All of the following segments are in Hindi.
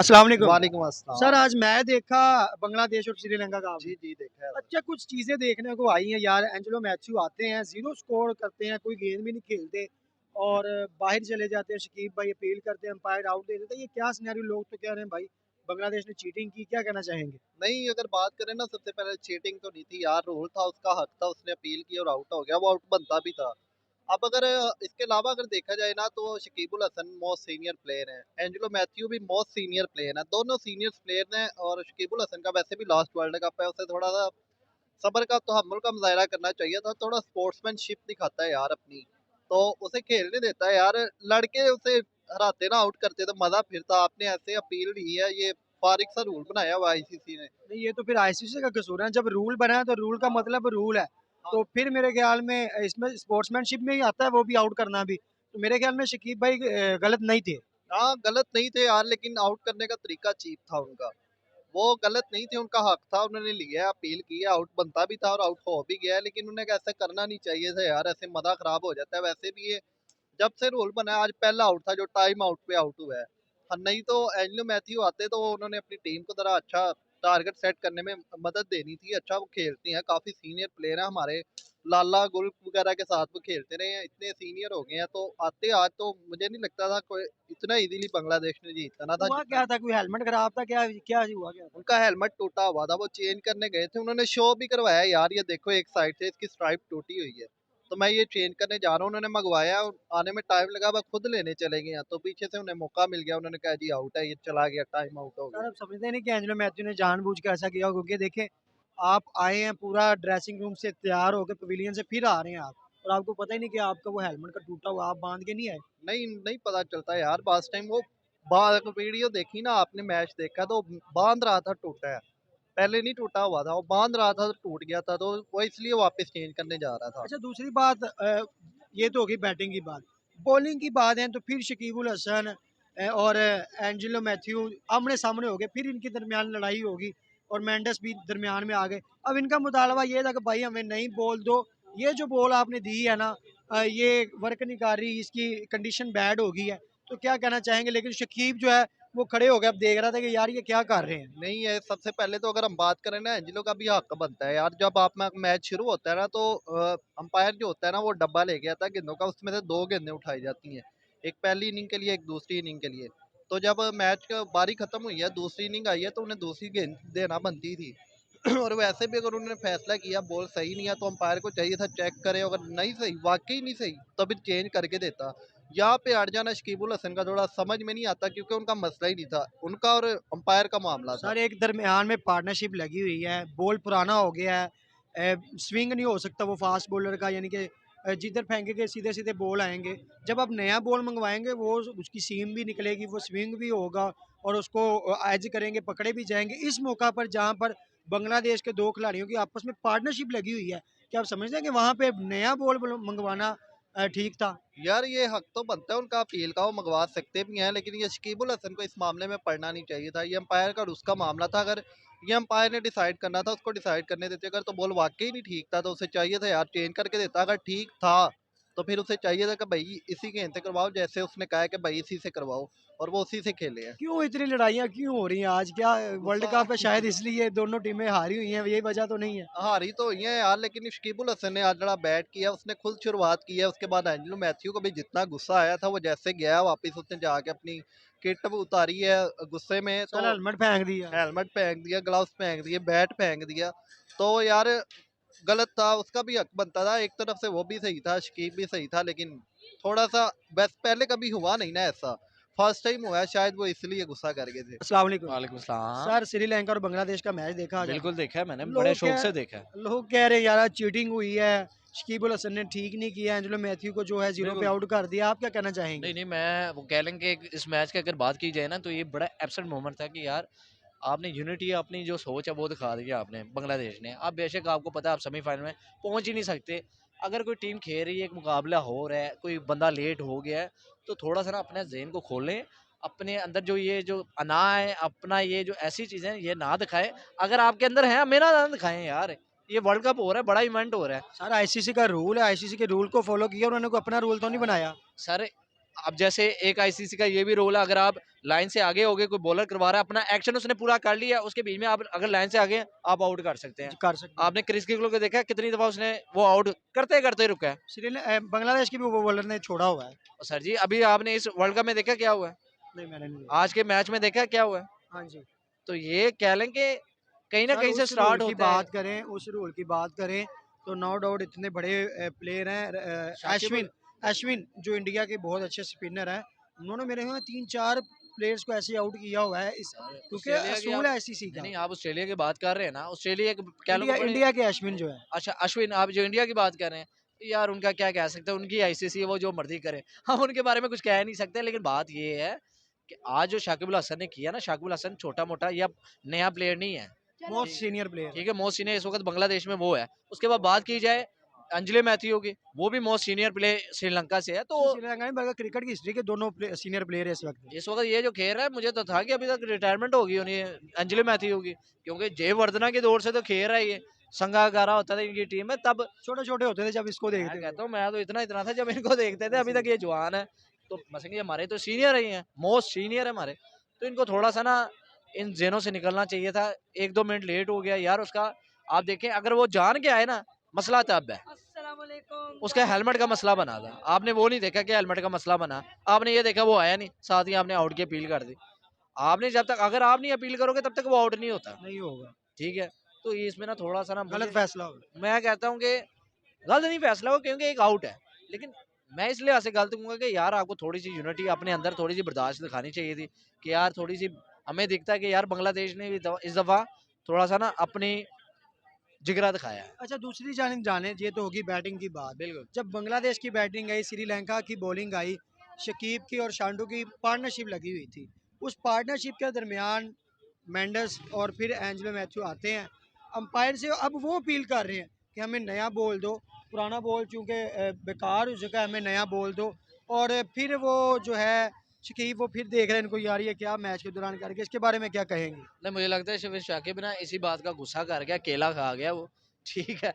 अस्सलाम वालेकुम। वालेकुम सर अस्सलाम। आज मैं देखा बांग्लादेश और श्रीलंका का जी, आपने। जी, देखा है। अच्छा कुछ चीज़ें देखने को आई हैं यार, एंजेलो मैथ्यू आते हैं, ज़ीरो स्कोर करते हैं, कोई गेंद भी नहीं खेलते और बाहर चले जाते हैं, शकीब भाई अपील करते हैं, अंपायर आउट दे देते हैं। ये क्या सिनेरियो, लोग तो कह रहे हैं भाई बांग्लादेश ने चीटिंग की, क्या कहना चाहेंगे? नहीं, अगर बात करें ना, सबसे पहले चीटिंग तो नहीं थी यार, रूल था, उसका हक था, उसने अपील की और आउट हो गया, वो आउट बनता भी था। अब अगर इसके अलावा अगर देखा जाए ना, तो Shakibul Hasan most senior player हैं, एंजेलो मैथ्यू भी मोस्ट सीनियर प्लेयर हैं, दोनों सीनियर प्लेयर हैं। और शकीबुल हसन का वैसे भी लास्ट वर्ल्ड कप है, उसे थोड़ा सा सब्र का, तहम्मुल का मुज़ाहिरा करना चाहिए था, थोड़ा स्पोर्ट्समैनशिप दिखाता है यार अपनी, तो उसे खेलने देता है यार। लड़के उसे हराते ना, आउट करते तो मज़ा फिरता। आपने ऐसे अपील दी है, ये फारिग सा रूल बनाया हुआ आईसीसी ने। नहीं ये तो फिर आईसीसी का कसूर है, जब रूल बना है तो रूल का मतलब रूल है। हाँ, तो फिर मेरे ख्याल में इसमें स्पोर्ट्समैनशिप में ही आता है वो भी आउट करना भी। तो मेरे ख्याल में शकीब भाई गलत नहीं थे। हाँ, गलत नहीं थे यार, लेकिन आउट करने का तरीका चीप था उनका। वो गलत नहीं थे, उनका हक था, उन्होंने लिया, अपील की, आउट बनता भी था और आउट हो भी गया, लेकिन उन्हें ऐसा करना नहीं चाहिए था यार, ऐसे मज़ा खराब हो जाता है। वैसे भी ये जब से रूल बना है, आज पहला आउट था जो टाइम आउट पे आउट हुआ है। हाँ, नहीं तो एंजेलो मैथ्यू आते तो उन्होंने अपनी टीम को ज़रा अच्छा टारगेट सेट करने में मदद देनी थी। अच्छा वो खेलती हैं, काफ़ी सीनियर प्लेयर हैं हमारे, लाला गुल वगैरह के साथ वो खेलते रहे हैं, इतने सीनियर हो गए हैं, तो आते आज तो मुझे नहीं लगता था कोई इतना ईज़िली बांग्लादेश ने जीतना था हुआ जितना। क्या था, कोई हेलमेट खराब था, क्या क्या हुआ क्या था? उनका हेलमेट टूटा हुआ था, वो चेंज करने गए थे, उन्होंने शो भी करवाया यार, ये देखो एक साइड से इसकी स्ट्राइप टूटी हुई है, तो मैं ये चेंज करने जा रहा हूँ। उन्होंने मंगवाया और आने में टाइम लगा, वह खुद लेने चले गए हैं, तो पीछे से उन्हें मौका मिल गया, उन्होंने कहा जी आउट है, ये चला गया, टाइम आउट हो सर गया। आप समझते नहीं कि एंजेलो मैथ्यू ने जानबूझ के ऐसा किया, क्योंकि देखें आप आए हैं पूरा ड्रेसिंग रूम से तैयार होकर पवेलियन से, फिर आ रहे हैं आप और आपको पता ही नहीं कि आपका वो हेलमेट का टूटा हुआ, आप बांध के नहीं आए। नहीं, नहीं पता चलता यार, बास टाइम वो वीडियो देखी ना आपने, मैच देखा तो बांध रहा था टूटा है, पहले नहीं टूटा हुआ था, वो बांध रहा था तो टूट गया था, तो वो इसलिए वापस चेंज करने जा रहा था। अच्छा दूसरी बात, ये तो होगी बैटिंग की बात। बॉलिंग की बात है तो फिर शकीबुल हसन और एंजेलो मैथ्यू आमने सामने हो गए, फिर इनके दरमियान लड़ाई होगी और मेंडस भी दरमियान में आ गए। अब इनका मुतालबा ये था कि भाई हमें नई बॉल दो, ये जो बॉल आपने दी है ना, ये वर्क नहीं कर रही, इसकी कंडीशन बैड हो गई है। तो क्या कहना चाहेंगे? लेकिन शकीब जो है वो खड़े हो गए, अब देख रहा था कि यार ये क्या कर रहे हैं। नहीं है, सबसे पहले तो अगर हम बात करें ना, एंजिलो का भी हक बनता है यार, जब आप में मैच शुरू होता है ना, तो अंपायर जो होता है ना, वो डब्बा ले गया था गेंदों का, उसमें से दो गेंदें उठाई जाती हैं, एक पहली इनिंग के लिए, एक दूसरी इनिंग के लिए। तो जब मैच का बारी खत्म हुई है, दूसरी इनिंग आई है, तो उन्हें दूसरी गेंद देना बनती थी। और वैसे भी अगर उन्होंने फैसला किया बॉल सही नहीं है, तो अंपायर को चाहिए था चेक करे, अगर नहीं सही, वाकई नहीं सही, तो फिर चेंज करके देता। यहाँ पे अड़ जाना शकीबुल हसन का थोड़ा समझ में नहीं आता, क्योंकि उनका मसला ही नहीं था, उनका और अंपायर का मामला था। सर एक दरमियान में पार्टनरशिप लगी हुई है, बॉल पुराना हो गया है, स्विंग नहीं हो सकता वो फास्ट बॉलर का, यानी कि जिधर फेंकेंगे सीधे सीधे बॉल आएंगे। जब आप नया बॉल मंगवाएंगे वो उसकी सीम भी निकलेगी, वो स्विंग भी होगा और उसको एज करेंगे, पकड़े भी जाएंगे। इस मौका पर जहाँ पर बांग्लादेश के दो खिलाड़ियों की आपस में पार्टनरशिप लगी हुई है, क्या आप समझते हैं कि वहाँ पे नया बॉल मंगवाना ठीक था? यार ये हक तो बनता है उनका अपील का, वो मंगवा सकते भी हैं, लेकिन ये शकीबुल हसन को इस मामले में पढ़ना नहीं चाहिए था, ये अंपायर का और उसका मामला था। अगर ये अंपायर ने डिसाइड करना था, उसको डिसाइड करने देते, अगर तो बॉल वाकई नहीं ठीक था, तो उसे चाहिए था यार चेंज करके देता। अगर ठीक था तो फिर उसे चाहिए था कि भाई इसी गेंद से करवाओ, जैसे उसने कहा है कि भाई इसी से करवाओ, और वो उसी से खेले हैं। क्यों इतनी लड़ाइयाँ क्यों हो रही हैं आज? क्या वर्ल्ड गुस्सा कप है शायद इसलिए दोनों टीमें हारी हुई हैं, यही वजह तो नहीं है? हारी तो हुई है यार, लेकिन शकीबुल हसन ने आज बड़ा बैट किया, उसने खुद शुरुआत की है, उसके बाद एंजेलो मैथ्यू को भी जितना गुस्सा आया था, वो जैसे गया वापस, उसने जाके अपनी किट उतारी है गुस्से में, तो सर हेलमेट फेंक दिया। हेलमेट फेंक दिया, ग्लव्स फेंक दिए, बैट फेंक दिया, तो यार गलत था, उसका भी हक बनता था, एक तरफ से वो भी सही था, शकीब भी सही था, लेकिन थोड़ा सा बस पहले कभी हुआ नहीं ना ऐसा, फर्स्ट टाइम हुआ है, शायद वो इसलिए गुस्सा कर गए थे। अस्सलाम वालेकुम। वालेकुम सलाम। सर श्रीलंका और बांग्लादेश का मैच देखा आज बिल्कुल आपने? देखा है मैंने, बड़े लोग शौक कह से देखा है। लोग कह रहे हैं यार चीटिंग हुई है, शकीबुल हसन ने ठीक नहीं किया, एंजेलो मैथ्यू को जो है जीरो पे बिल्कुल। आउट कर दिया। आप क्या कहना चाहेंगे? नहीं, नहीं, मैं वो कह लें कि इस मैच की अगर बात की जाए ना, तो ये बड़ा एब्सेंट मोमेंट था कि यार आपने यूनिटी, अपनी जो सोच है वो दिखा दी है आपने, बांग्लादेश ने। अब बेशक आपको पता है आप सेमीफाइनल में पहुंच ही नहीं सकते। अगर कोई टीम खेल रही है, एक मुकाबला हो रहा है, कोई बंदा लेट हो गया है, तो थोड़ा सा ना अपने ज़हन को खोलें, अपने अंदर जो ये जो अना है, अपना ये जो ऐसी चीज़ें हैं, ये ना दिखाएं। अगर आपके अंदर है, मेरा ना दिखाएं यार। ये वर्ल्ड कप हो रहा है, बड़ा इवेंट हो रहा है। सर आईसीसी का रूल है, आईसीसी के रूल को फॉलो किया, उन्होंने कोई अपना रूल तो नहीं बनाया। सर अब जैसे एक आईसीसी का ये भी रोल है, अगर आप लाइन से आगे हो गए, कोई बॉलर करवा रहा है, अपना एक्शन उसने पूरा कर लिया, उसके बीच में आप अगर लाइन से आगे हैं, आप आउट कर सकते हैं। कर सकते हैं। आपने क्रिस गेल को देखा है, कितनी दफा उसने वो आउट करते करते रुका है। बांग्लादेश की भी वो बॉलर ने छोड़ा हुआ है। और सर जी अभी आपने इस वर्ल्ड कप में देखा क्या हुआ है, नहीं, मैंने नहीं देखा। आज के मैच में देखा क्या हुआ है। हाँ जी। तो ये कह लें कि कहीं ना सर कहीं से उस रूल स्टार्ट की होता है। बात करें, उस रूल की बात करें तो नो डाउट इतने बड़े प्लेयर हैं, शाकिब अश्विन अश्विन जो इंडिया के बहुत अच्छे स्पिनर हैं, उन्होंने मेरे ख्याल में 3-4 प्लेयर्स को ऐसे आउट किया हुआ है इस, क्योंकि ऑस्ट्रेलिया की असूल आप है आईसीसी नहीं का। नहीं आप ऑस्ट्रेलिया की बात कर रहे हैं ना, ऑस्ट्रेलिया के कह लो इंडिया कि बड़े इंडिया के अश्विन जो है, अच्छा अश्विन, आप जो इंडिया की बात कर रहे हैं, तो यार उनका क्या कह सकते हैं, उनकी आईसीसी है, वो जो मर्जी करे, हम उनके बारे में कुछ कह नहीं सकते। लेकिन बात ये है कि आज जो शाकिब अल हसन ने किया ना, शाकिब अल हसन छोटा मोटा या नया प्लेयर नहीं है, मोस्ट सीनियर प्लेयर। ठीक है, मोस्ट सीनियर इस वक्त बांग्लादेश में वो है। उसके बाद बात की जाए अंजलि मैथ्यू की, वो भी मोस्ट सीनियर प्लेयर श्रीलंका से है। तो श्रीलंका में बल्कि क्रिकेट की हिस्ट्री के दोनों सीनियर प्लेयर है इस वक्त। इस वक्त ये जो खेल रहा है, मुझे तो था कि अभी तक रिटायरमेंट होगी उन्हें अंजलि मैथ्यू की, क्योंकि जयवर्धना के दौर से तो खेल रहा है ये, संगाकारा होता था इनकी टीम में तब। छोटे छोटे होते थे जब इसको मैं देखते थे। कहता हूँ मैं तो इतना इतना था जब इनको देखते थे, अभी तक ये जवान है। तो मसलन ये हमारे तो सीनियर ही हैं, मोस्ट सीनियर है हमारे, तो इनको थोड़ा सा ना इन जेनों से निकलना चाहिए था। 1-2 मिनट लेट हो गया यार उसका। आप देखें अगर वो जान के आए ना, मसला तब है। उसका हेलमेट का मसला बना था, आपने वो नहीं देखा कि हेलमेट का मसला बना, आपने ये देखा वो आया नहीं, साथ ही आपने आउट की अपील कर दी। आपने जब तक अगर आप नहीं अपील करोगे तब तक वो आउट नहीं होता, नहीं होगा, ठीक है। तो ये इसमें ना थोड़ा सा ना गलत फैसला होगा। मैं कहता हूँ कि गलत नहीं फैसला हो, क्योंकि एक आउट है। लेकिन मैं इस लिहाज से गलत कहूंगा कि यार आपको थोड़ी सी यूनिटी अपने अंदर, थोड़ी सी बर्दाश्त दिखानी चाहिए थी कि यार थोड़ी सी, हमें दिखता है कि यार बांग्लादेश ने भी इस दफा थोड़ा सा ना अपनी जिगरा दिखाया है। अच्छा, दूसरी जानिब जाने, ये तो होगी बैटिंग की बात। बिल्कुल जब बांग्लादेश की बैटिंग आई, श्रीलंका की बॉलिंग आई, शकीब की और शांडू की पार्टनरशिप लगी हुई थी, उस पार्टनरशिप के दरमियान मेंडस और फिर एंजेलो मैथ्यू आते हैं अंपायर से, अब वो अपील कर रहे हैं कि हमें नया बॉल दो, पुराना बॉल चूँकि बेकार हो चुका है, हमें नया बॉल दो। और फिर वो जो है शकीब, वो फिर देख रहे हैं इनको, यार ये क्या मैच के दौरान करके, इसके बारे में क्या कहेंगे? नहीं, मुझे लगता है शिविर शाकिब ना इसी बात का गुस्सा कर गया, केला खा गया वो, ठीक है।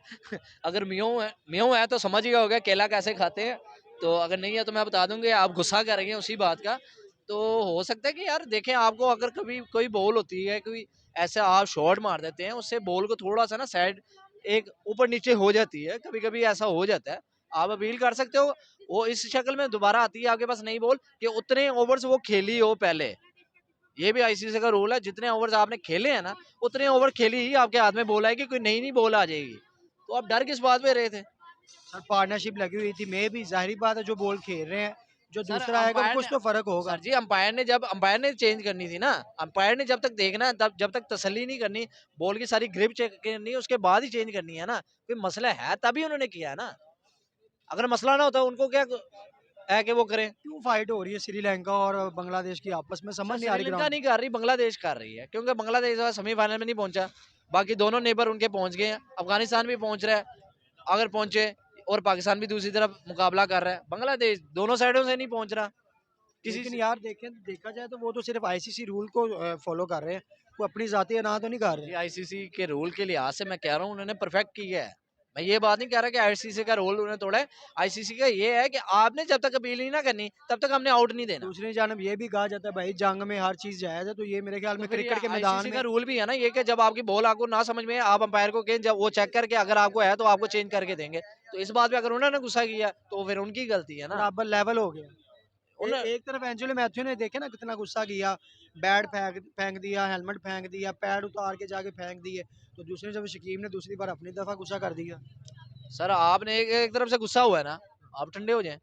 अगर म्यों है तो समझ गया होगा केला कैसे खाते हैं। तो अगर नहीं है तो मैं बता दूंगी, आप गुस्सा कर रहे हैं उसी बात का। तो हो सकता है कि यार देखें, आपको अगर कभी कोई बॉल होती है, कोई ऐसा आप शॉट मार देते हैं, उससे बॉल को थोड़ा सा ना साइड एक ऊपर नीचे हो जाती है, कभी कभी ऐसा हो जाता है, आप अपील कर सकते हो। वो इस शक्ल में दोबारा आती है आपके पास नई बॉल, कि उतने ओवर्स वो खेली हो पहले। ये भी आईसीसी का रूल है, जितने ओवर्स आपने खेले हैं ना, उतने ओवर खेली ही आपके हाथ में बॉल आएगी, कोई नई नई बॉल आ जाएगी। तो आप डर किस बात में रहे थे। सर पार्टनरशिप लगी हुई थी, मैं भी जाहिर बात है जो बॉल खेल रहे हैं, जो सर दूसरा आएगा अंपायर कुछ ने तो फर्क होगा। सर जी अंपायर ने चेंज करनी थी ना, अंपायर ने जब तक देखना है, तब जब तक तसल्ली नहीं करनी, बॉल की सारी ग्रिप चेक करनी है, उसके बाद ही चेंज करनी है ना। कोई मसला है तभी उन्होंने किया है ना, अगर मसला ना होता उनको क्या है कि वो करें। क्यों फाइट हो रही है श्रीलंका और बांग्लादेश की आपस में, सर समझ नहीं आ रही श्रीलंका ग्राउंड। नहीं कर रही, बांग्लादेश कर रही है, क्योंकि बांग्लादेश सेमीफाइनल में नहीं पहुंचा। बाकी दोनों नेबर उनके पहुंच गए हैं, अफगानिस्तान भी पहुंच रहा है अगर पहुंचे, और पाकिस्तान भी दूसरी तरफ मुकाबला कर रहा है, बांग्लादेश दोनों साइडों से नहीं पहुंच रहा किसी लेकिन से। यार देखा जाए तो वो तो सिर्फ आईसीसी रूल को फॉलो कर रहे हैं, वो अपनी जाती अना तो नहीं कर ये रहे। आईसीसी के रूल के लिहाज से मैं कह रहा हूँ उन्होंने परफेक्ट किया है। मैं ये बात नहीं कह रहा कि आईसीसी का रूल उन्होंने तोड़ा है। आईसीसी का ये है कि आपने जब तक अपील नहीं ना करनी, तब तक हमने आउट नहीं देना। दूसरी जानब ये भी कहा जाता है भाई जंग में हर चीज जायज है, तो ये मेरे ख्याल तो में फिर ये क्रिकेट के मैदान आईसीसी में। का रूल भी है ना ये, कि जब आपकी बॉल आपको ना समझ में आए, आप अंपायर को कहें, जब वो चेक करके अगर आपको है तो आपको चेंज करके देंगे। तो इस बात पे अगर उन्होंने गुस्सा किया तो फिर उनकी गलती है ना। बराबर लेवल हो गया। उन्हें एक तरफ एंजेलो मैथ्यू ने देखे ना कितना गुस्सा किया, बैट फेंक फेंक दिया, हेलमेट फेंक दिया, पैड उतार के जाके फेंक दिए, तो दूसरी जब शकीब ने दूसरी बार अपनी दफा गुस्सा कर दिया। सर आपने एक तरफ से गुस्सा हुआ है ना, आप ठंडे हो जाएं।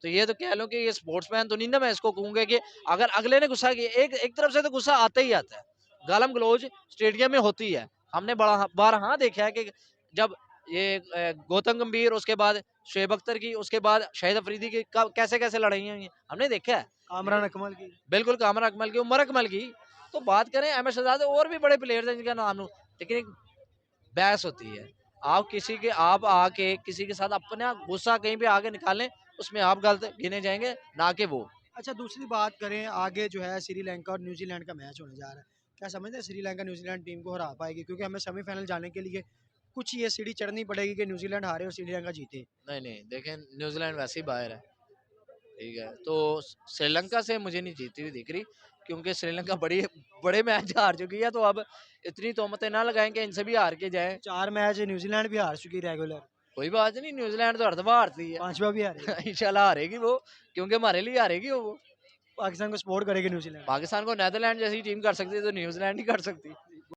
तो ये तो कह लो कि ये स्पोर्ट्समैन तो नहीं ना, मैं इसको कहूंगा कि अगर अगले ने गुस्सा किया, एक एक तरफ से तो गुस्सा आता ही आता है। गालम गलोच स्टेडियम में होती है, हमने बड़ा बार हाँ देखा है कि जब ये गौतम गंभीर, उसके बाद शोएब अख्तर की, उसके बाद शाहिद अफरीदी की कैसे कैसे लड़ाई हुई हैं, हमने देखा है। कामरान अकमल की। बिल्कुल कामर अकमल की, उमर अकमल की। तो बात करें अहमद शहजाद, और भी बड़े प्लेयर्स हैं जिनका नाम लूं, लेकिन एक बहस होती है, आप किसी के आप आके किसी के साथ अपना गुस्सा कहीं पे आगे निकालें, उसमें आप गलत गिने जाएंगे, ना कि वो। अच्छा, दूसरी बात करें, आगे जो है श्रीलंका और न्यूजीलैंड का मैच होने जा रहा है, क्या समझते हैं श्रीलंका न्यूजीलैंड टीम को हरा पाएगी? क्योंकि हमें सेमीफाइनल जाने के लिए कुछ ये सीढ़ी चढ़नी पड़ेगी कि न्यूजीलैंड हारे और श्रीलंका जीते। नहीं नहीं देखें, न्यूजीलैंड वैसे ही बाहर है, ठीक है, तो श्रीलंका से मुझे नहीं जीती हुई दिख रही, क्योंकि श्रीलंका बड़ी बड़े मैच हार चुकी है, तो अब इतनी तोमतें ना लगाएं कि इनसे भी हार के जाएं। 4 मैच न्यूजीलैंड भी हार चुकी रेगुलर, कोई बात नहीं, न्यूजीलैंड तो हर दफा हारती है। 5वां भी हारेगी। इंशाल्लाह हारेगी वो, क्योंकि हमारे लिए हारेगी वो। पाकिस्तान को सपोर्ट करेगी न्यूजीलैंड। पाकिस्तान को नीदरलैंड जैसी टीम कर सकती है, तो न्यूजीलैंड ही कर सकती।